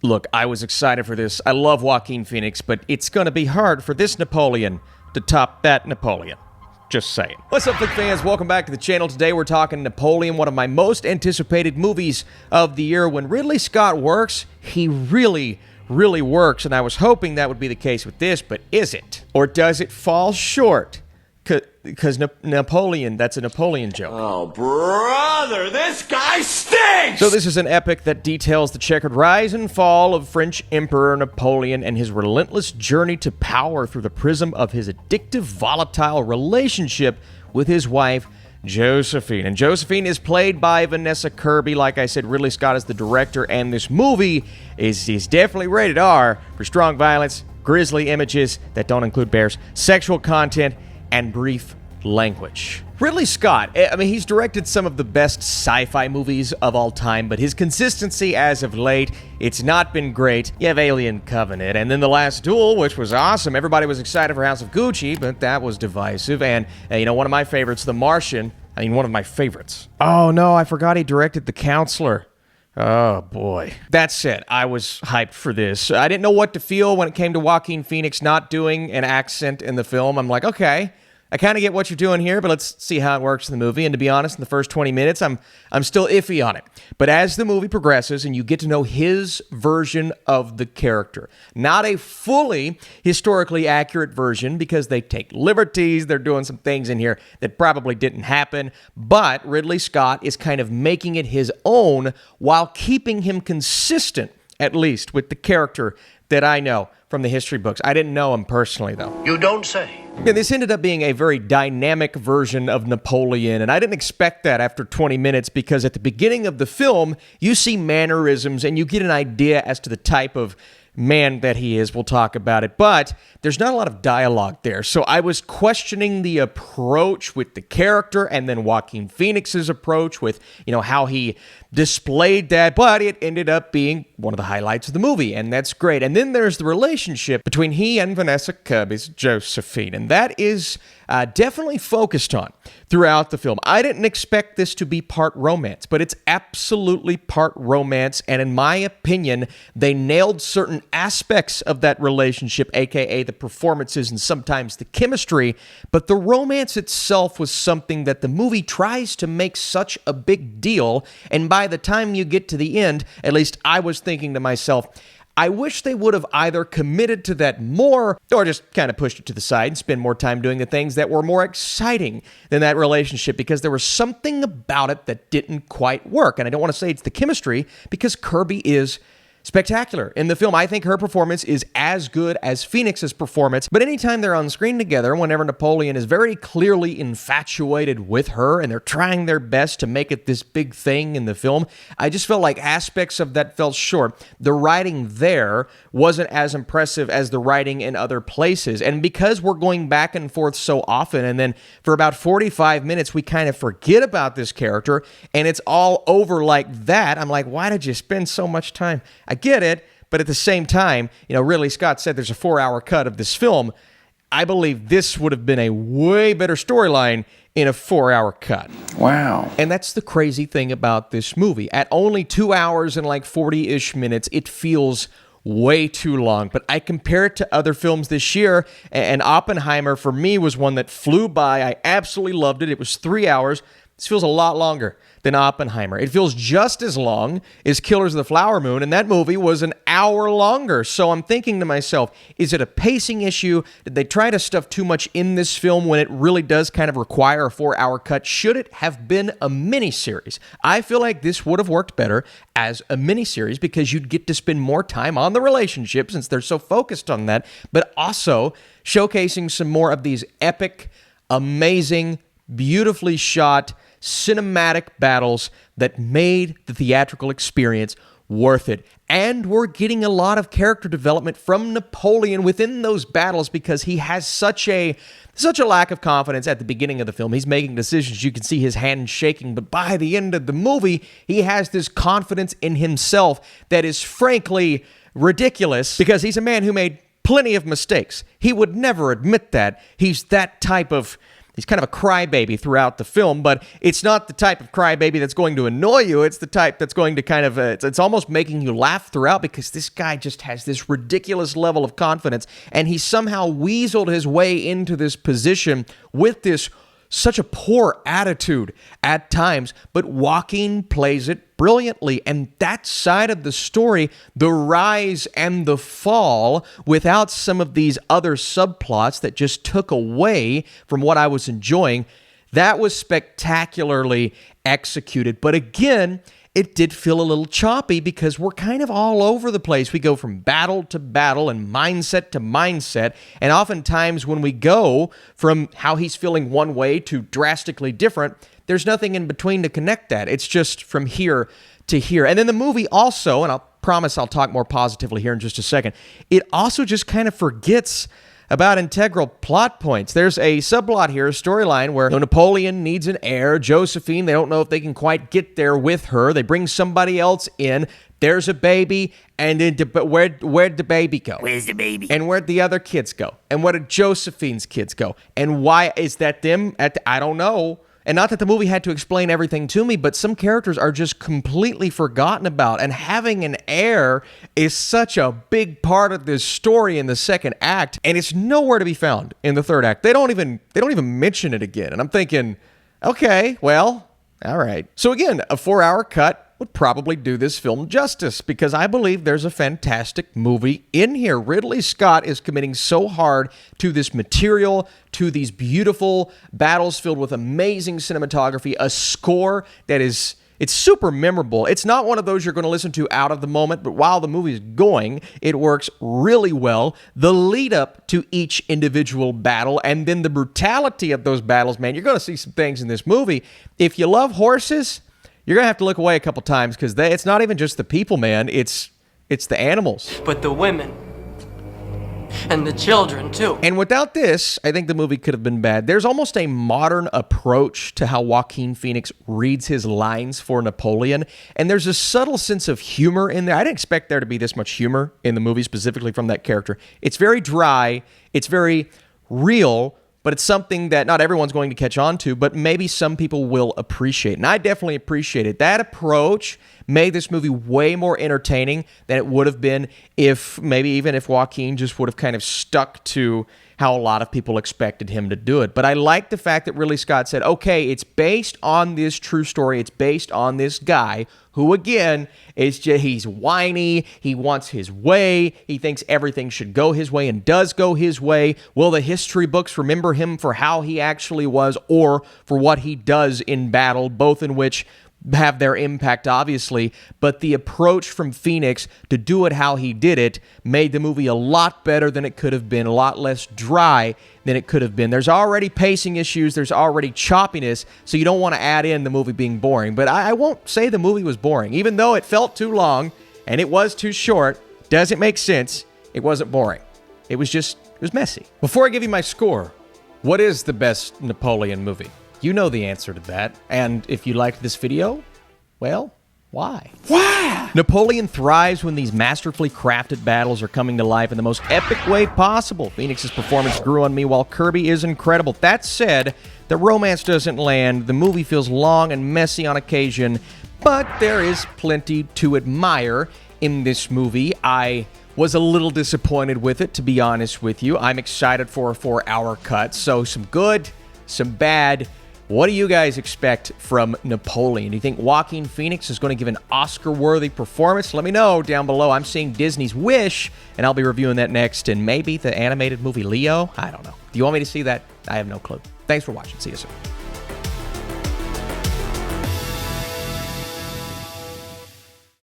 Look, I was excited for this. I love Joaquin Phoenix, but it's going to be hard for this Napoleon to top that Napoleon. Just saying. What's up, flick fans? Welcome back to the channel. Today we're talking Napoleon, one of my most anticipated movies of the year. When Ridley Scott works, he really works, and I was hoping that would be the case with this, but is it? Or does it fall short? Because Napoleon, that's a Napoleon joke. Oh, brother, this guy stinks! So this is an epic that details the checkered rise and fall of French Emperor Napoleon and his relentless journey to power through the prism of his addictive, volatile relationship with his wife, Josephine. And Josephine is played by Vanessa Kirby. Like I said, Ridley Scott is the director, and this movie is definitely rated R for strong violence, grisly images that don't include bears, sexual content, and brief language. Ridley Scott, I mean, he's directed some of the best sci-fi movies of all time, but his consistency as of late, it's not been great. You have Alien Covenant, and then The Last Duel, which was awesome. Everybody was excited for House of Gucci, but that was divisive. And, you know, one of my favorites, The Martian, I mean, one of my favorites. Oh, no, I forgot he directed The Counselor. Oh, boy. That said, I was hyped for this. I didn't know what to feel when it came to Joaquin Phoenix not doing an accent in the film. I'm like, okay, I kind of get what you're doing here, but let's see how it works in the movie. And to be honest, in the first 20 minutes, I'm still iffy on it. But as the movie progresses and you get to know his version of the character, not a fully historically accurate version because they take liberties, they're doing some things in here that probably didn't happen, but Ridley Scott is kind of making it his own while keeping him consistent, at least with the character that I know from the history books. I didn't know him personally, though. You don't say. Yeah, this ended up being a very dynamic version of Napoleon, and I didn't expect that after 20 minutes because at the beginning of the film, you see mannerisms and you get an idea as to the type of man that he is. We'll talk about it, but there's not a lot of dialogue there. So I was questioning the approach with the character and then Joaquin Phoenix's approach with, you know, how he displayed that, but it ended up being one of the highlights of the movie, and that's great. And then there's the relationship between he and Vanessa Kirby's Josephine, and that is definitely focused on throughout the film. I didn't expect this to be part romance, but it's absolutely part romance, and in my opinion, they nailed certain aspects of that relationship, aka the performances and sometimes the chemistry, but the romance itself was something that the movie tries to make such a big deal, and by the time you get to the end, at least I was thinking to myself, I wish they would have either committed to that more or just kind of pushed it to the side and spend more time doing the things that were more exciting than that relationship, because there was something about it that didn't quite work. And I don't want to say it's the chemistry, because Kirby is spectacular in the film. I think her performance is as good as Phoenix's performance, but anytime they're on screen together, whenever Napoleon is very clearly infatuated with her and they're trying their best to make it this big thing in the film, I just felt like aspects of that fell short. The writing there wasn't as impressive as the writing in other places, and because we're going back and forth so often, and then for about 45 minutes we kind of forget about this character and it's all over like that, I'm like, why did you spend so much time? I get it, but at the same time, you know, Ridley Scott said there's a 4-hour cut of this film. I believe this would have been a way better storyline in a 4-hour cut. Wow. And that's the crazy thing about this movie. At only 2 hours and like 40-ish minutes, it feels way too long. But I compare it to other films this year, and Oppenheimer, for me, was one that flew by. I absolutely loved it. It was 3 hours. This feels a lot longer than Oppenheimer. It feels just as long as Killers of the Flower Moon, and that movie was an hour longer. So I'm thinking to myself, is it a pacing issue? Did they try to stuff too much in this film when it really does kind of require a 4-hour cut? Should it have been a miniseries? I feel like this would have worked better as a miniseries because you'd get to spend more time on the relationship since they're so focused on that, but also showcasing some more of these epic, amazing, beautifully shot, cinematic battles that made the theatrical experience worth it. And we're getting a lot of character development from Napoleon within those battles because he has such a lack of confidence at the beginning of the film. He's making decisions. You can see his hand shaking, but by the end of the movie, he has this confidence in himself that is frankly ridiculous because he's a man who made plenty of mistakes. He would never admit that. He's that type of He's kind of a crybaby throughout the film, but it's not the type of crybaby that's going to annoy you. It's the type that's going to kind of, it's almost making you laugh throughout because this guy just has this ridiculous level of confidence, and he somehow weaseled his way into this position with this such a poor attitude at times, but Joaquin plays it brilliantly. And that side of the story, the rise and the fall, without some of these other subplots that just took away from what I was enjoying, that was spectacularly executed. But again, it did feel a little choppy because we're kind of all over the place. We go from battle to battle and mindset to mindset. And oftentimes when we go from how he's feeling one way to drastically different, there's nothing in between to connect that. It's just from here to here. And then the movie also, and I'll promise I'll talk more positively here in just a second, it also just kind of forgets about integral plot points. There's a subplot here, a storyline where Napoleon needs an heir. Josephine, they don't know if they can quite get there with her. They bring somebody else in. There's a baby, and then where'd the baby go? Where's the baby? And where'd the other kids go? And where did Josephine's kids go? And why is that them? I don't know. And not that the movie had to explain everything to me, but some characters are just completely forgotten about. And having an heir is such a big part of this story in the second act, and it's nowhere to be found in the third act. They don't even mention it again. And I'm thinking, okay, well, all right. So again, a 4-hour cut would probably do this film justice because I believe there's a fantastic movie in here. Ridley Scott is committing so hard to this material, to these beautiful battles filled with amazing cinematography, a score that is, it's super memorable. It's not one of those you're going to listen to out of the moment, but while the movie's going, it works really well. The lead up to each individual battle and then the brutality of those battles, man, you're going to see some things in this movie. If you love horses, you're going to have to look away a couple times because it's not even just the people, man. It's the animals. But the women. And the children, too. And without this, I think the movie could have been bad. There's almost a modern approach to how Joaquin Phoenix reads his lines for Napoleon. And there's a subtle sense of humor in there. I didn't expect there to be this much humor in the movie, specifically from that character. It's very dry. It's very real. But it's something that not everyone's going to catch on to, but maybe some people will appreciate. And I definitely appreciate it. That approach made this movie way more entertaining than it would have been if maybe even if Joaquin just would have kind of stuck to how a lot of people expected him to do it. But I like the fact that Ridley Scott said, okay, it's based on this true story. It's based on this guy who, again, he's whiny. He wants his way. He thinks everything should go his way and does go his way. Will the history books remember him for how he actually was or for what he does in battle, both in which have their impact, obviously, but the approach from Phoenix to do it how he did it made the movie a lot better than it could have been, a lot less dry than it could have been. There's already pacing issues, there's already choppiness, so you don't want to add in the movie being boring. But I won't say the movie was boring, even though it felt too long and it was too short. Doesn't make sense. It wasn't boring. It was messy. Before I give you my score, what is the best Napoleon movie? You know the answer to that. And if you liked this video, well, why? Why? Napoleon thrives when these masterfully crafted battles are coming to life in the most epic way possible. Phoenix's performance grew on me, while Kirby is incredible. That said, the romance doesn't land, the movie feels long and messy on occasion, but there is plenty to admire in this movie. I was a little disappointed with it, to be honest with you. I'm excited for a 4-hour cut, so some good, some bad. What do you guys expect from Napoleon? Do you think Joaquin Phoenix is going to give an Oscar-worthy performance? Let me know down below. I'm seeing Disney's Wish, and I'll be reviewing that next. And maybe the animated movie Leo? I don't know. Do you want me to see that? I have no clue. Thanks for watching. See you soon.